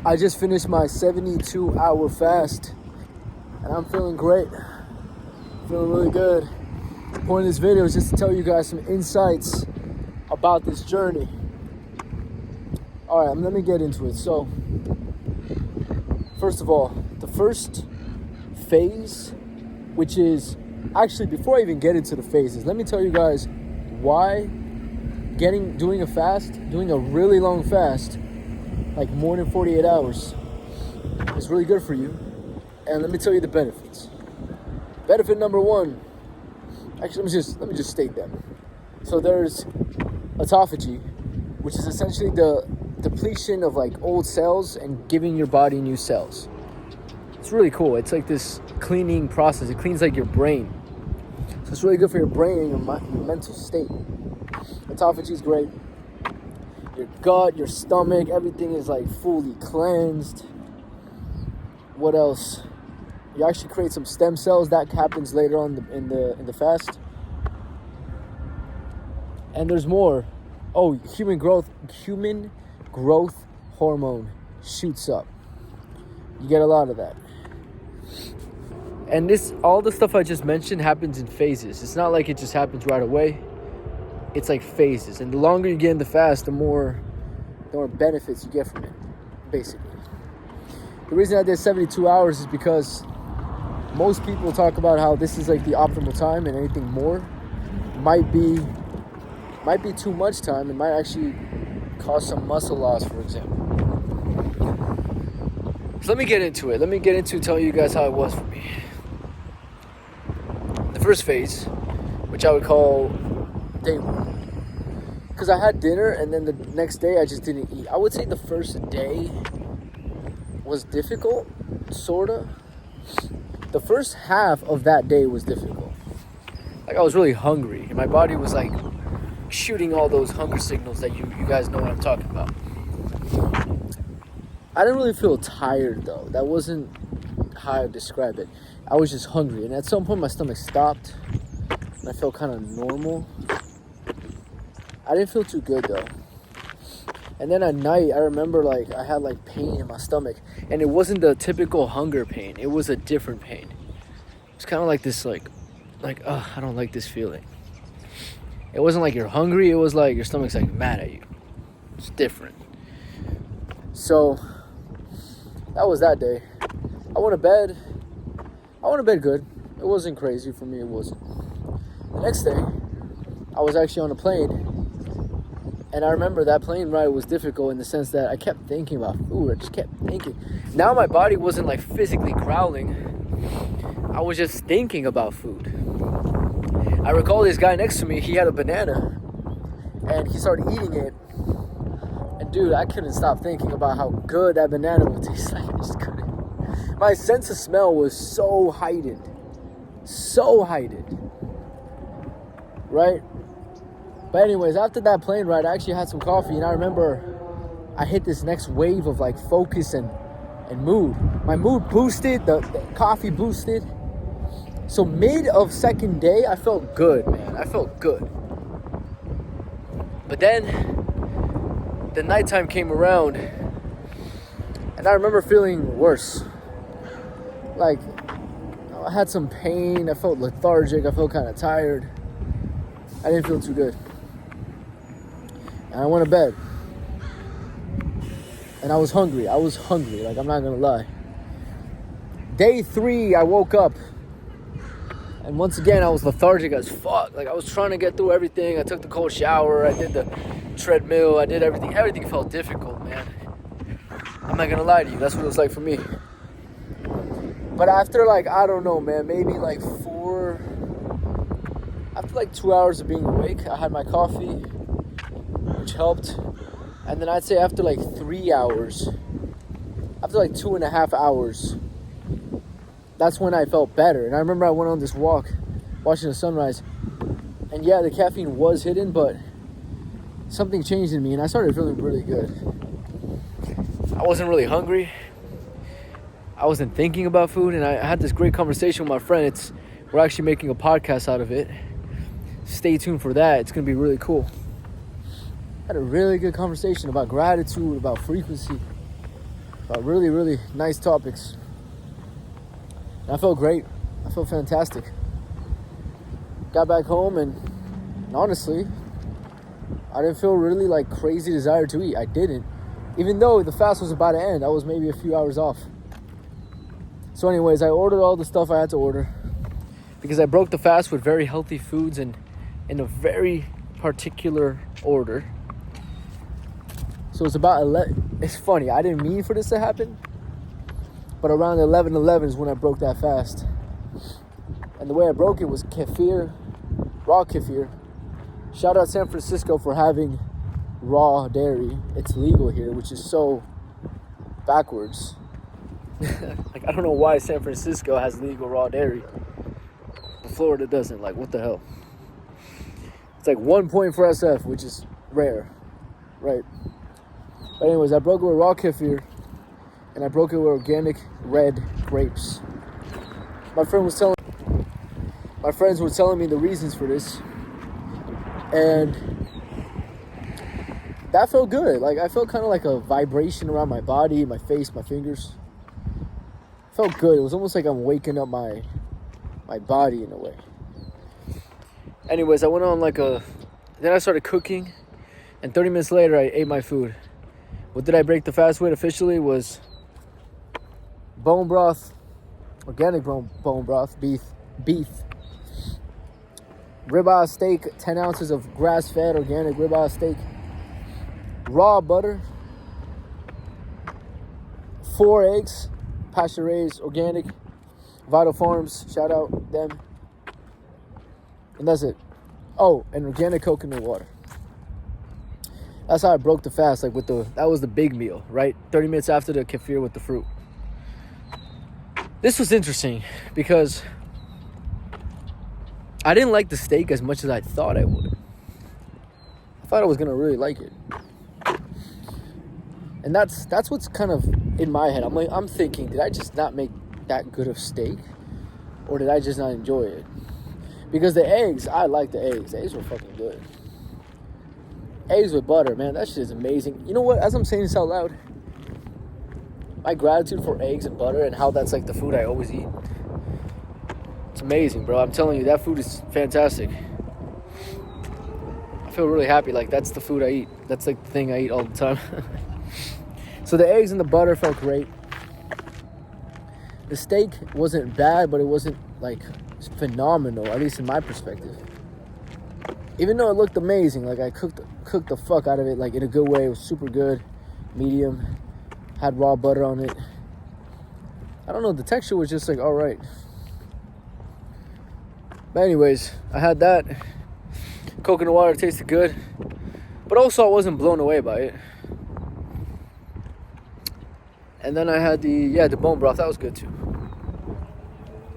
I just finished my 72-hour fast, and I'm feeling great. Feeling really good. The point of this video is just to tell you guys some insights about this journey. All right, let me get into it. So, first of all, the first phase, which is actually, before I even get into the phases, let me tell you guys why doing a really long fast, like more than 48 hours, is really good for you. And let me tell you the benefits. Benefit number one, actually, let me just state them. So there's autophagy, which is essentially the depletion of like old cells and giving your body new cells. It's really cool. It's like this cleaning process. It cleans like your brain. So it's really good for your brain and your mental state. Autophagy is great. Your gut, your stomach, everything is like fully cleansed. What else? You actually create some stem cells. That happens later on in the fast. And there's more. Oh, human growth hormone shoots up. You get a lot of that. And all the stuff I just mentioned happens in phases. It's not like it just happens right away. It's like phases. And the longer you get in the fast, the more benefits you get from it, basically. The reason I did 72 hours is because most people talk about how this is like the optimal time, and anything more might be too much time. It might actually cause some muscle loss, for example. So let me get into it. Let me get into telling you guys how it was for me. The first phase, which I would call day one, because I had dinner and then the next day I just didn't eat. I would say the first day was difficult, sorta. The first half of that day was difficult. Like, I was really hungry, and my body was like shooting all those hunger signals that you guys know what I'm talking about. I didn't really feel tired though. That wasn't how I would describe it. I was just hungry, and at some point my stomach stopped and I felt kind of normal. I didn't feel too good though. And then at night, I remember like I had like pain in my stomach, and it wasn't the typical hunger pain. It was a different pain. It's kind of like this I don't like this feeling. It wasn't like you're hungry. It was like your stomach's like mad at you. It's different. So that was that day. I went to bed good. It wasn't crazy for me. It wasn't. The next day, I was actually on a plane. And I remember that plane ride was difficult in the sense that I kept thinking about food. I just kept thinking. Now my body wasn't like physically growling. I was just thinking about food. I recall this guy next to me, he had a banana. And he started eating it. And dude, I couldn't stop thinking about how good that banana would taste like. I just couldn't. My sense of smell was so heightened. So heightened. Right? But anyways, after that plane ride, I actually had some coffee, and I remember I hit this next wave of like focus and mood. My mood boosted, the coffee boosted. So mid of second day, I felt good, man. I felt good. But then the nighttime came around, and I remember feeling worse. Like, I had some pain, I felt lethargic, I felt kind of tired. I didn't feel too good. And I went to bed. And I was hungry, like, I'm not gonna lie. Day 3, I woke up. And once again, I was lethargic as fuck. Like, I was trying to get through everything. I took the cold shower, I did the treadmill, I did everything. Everything felt difficult, man. I'm not gonna lie to you, that's what it was like for me. But after, like, I don't know, man, maybe like after like 2 hours of being awake, I had my coffee, which helped. And then I'd say after like 3 hours, after like 2.5 hours, that's when I felt better. And I remember I went on this walk, watching the sunrise. And yeah, the caffeine was hidden, but something changed in me, and I started feeling really good. I wasn't really hungry. I wasn't thinking about food, and I had this great conversation with my friend. We're actually making a podcast out of it. Stay tuned for that. It's going to be really cool. I had a really good conversation about gratitude, about frequency. Really, really nice topics. And I felt great. I felt fantastic. Got back home and honestly, I didn't feel really like crazy desire to eat. I didn't. Even though the fast was about to end, I was maybe a few hours off. So anyways, I ordered all the stuff I had to order because I broke the fast with very healthy foods and in a very particular order. So it's about 11. It's funny, I didn't mean for this to happen, but around 11:11 is when I broke that fast. And the way I broke it was kefir, raw kefir. Shout out San Francisco for having raw dairy. It's legal here, which is so backwards. Like, I don't know why San Francisco has legal raw dairy, but Florida doesn't. Like, what the hell? It's like 1 point for SF, which is rare, right? But anyways, I broke it with raw kefir, and I broke it with organic red grapes. My friends were telling me the reasons for this, and that felt good. Like, I felt kind of like a vibration around my body, my face, my fingers. It felt good. It was almost like I'm waking up my body in a way. Anyways, I went on then I started cooking, and 30 minutes later, I ate my food. What did I break the fast with officially was bone broth, organic bone broth, beef, ribeye steak, 10 ounces of grass-fed organic ribeye steak, raw butter, 4 eggs, pasture-raised, organic, Vital Farms, shout out them, and that's it. Oh, and organic coconut water. That's how I broke the fast, like that was the big meal, right? 30 minutes after the kefir with the fruit. This was interesting because I didn't like the steak as much as I thought I would. I thought I was gonna really like it. And that's what's kind of in my head. I'm thinking, did I just not make that good of steak? Or did I just not enjoy it? Because the eggs, I like the eggs. The eggs were fucking good. Eggs with butter, man, that shit is amazing. You know what? As I'm saying this out loud, my gratitude for eggs and butter and how that's like the food I always eat. It's amazing, bro. I'm telling you, that food is fantastic. I feel really happy. Like, that's the food I eat. That's like the thing I eat all the time. So the eggs and the butter felt great. The steak wasn't bad, but it wasn't like phenomenal, at least in my perspective. Even though it looked amazing, like I cooked the fuck out of it, like in a good way. It was super good, medium, had raw butter on it. I don't know, the texture was just like all right. But anyways, I had that. Coconut water tasted good, but also I wasn't blown away by it. And then I had the bone broth. That was good too.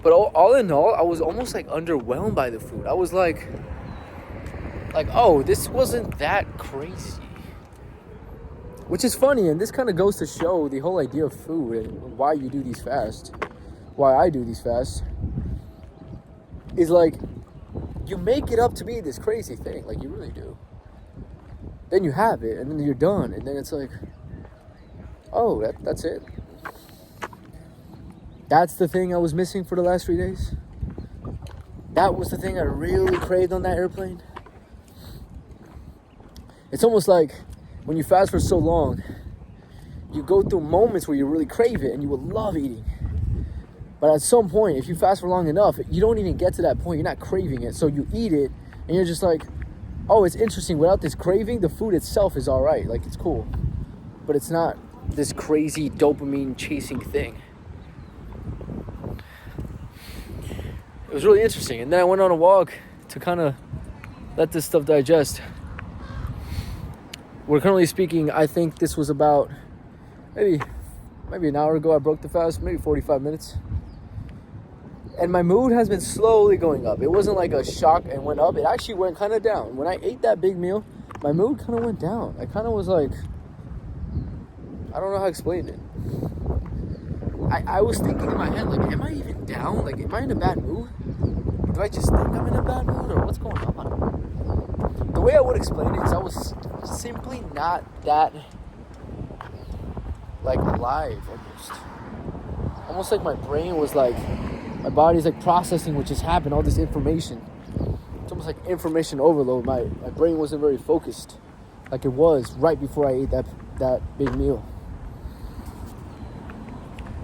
But all in all, I was almost like underwhelmed by the food. I was like, oh, this wasn't that crazy. Which is funny, and this kind of goes to show the whole idea of food and why you do these fasts. Why I do these fasts. Is like, you make it up to be this crazy thing. Like, you really do. Then you have it, and then you're done. And then it's like, oh, that's it. That's the thing I was missing for the last 3 days. That was the thing I really craved on that airplane. It's almost like when you fast for so long, you go through moments where you really crave it and you will love eating. But at some point, if you fast for long enough, you don't even get to that point. You're not craving it. So you eat it and you're just like, oh, it's interesting. Without this craving, the food itself is all right. Like, it's cool. But it's not this crazy dopamine chasing thing. It was really interesting. And then I went on a walk to kind of let this stuff digest. We're currently speaking, I think this was about maybe an hour ago I broke the fast, maybe 45 minutes. And my mood has been slowly going up. It wasn't like a shock and went up. It actually went kind of down. When I ate that big meal, my mood kind of went down. I kind of was like, I don't know how to explain it. I was thinking in my head, like, am I even down? Like, am I in a bad mood? Do I just think I'm in a bad mood, or what's going on? The way I would explain it is I was simply not that like alive almost. Almost like my brain was like, my body's like processing what just happened, all this information. It's almost like information overload. My brain wasn't very focused like it was right before I ate that big meal.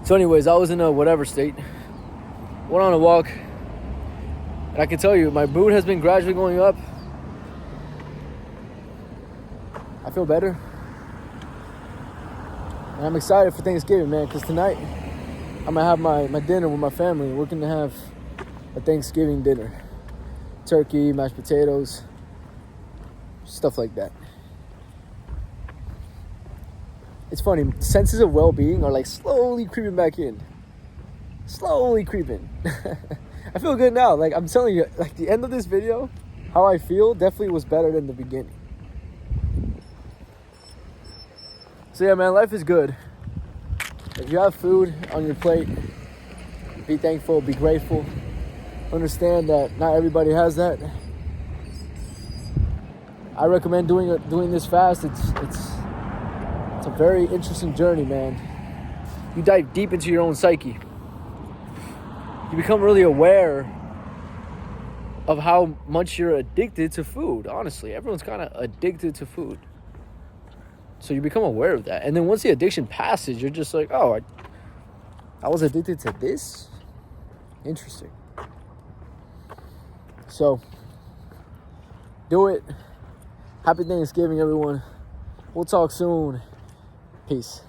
So anyways, I was in a whatever state. Went on a walk. And I can tell you, my mood has been gradually going up. I feel better. And I'm excited for Thanksgiving, man, because tonight I'm going to have my dinner with my family. We're going to have a Thanksgiving dinner. Turkey, mashed potatoes, stuff like that. It's funny, senses of well-being are like slowly creeping back in. Slowly creeping. I feel good now. Like I'm telling you, like the end of this video, how I feel definitely was better than the beginning. So yeah, man, life is good. If you have food on your plate, be thankful, be grateful. Understand that not everybody has that. I recommend doing this fast. It's a very interesting journey, man. You dive deep into your own psyche. You become really aware of how much you're addicted to food. Honestly, everyone's kind of addicted to food. So you become aware of that. And then once the addiction passes, you're just like, oh, I was addicted to this? Interesting. So, do it. Happy Thanksgiving, everyone. We'll talk soon. Peace.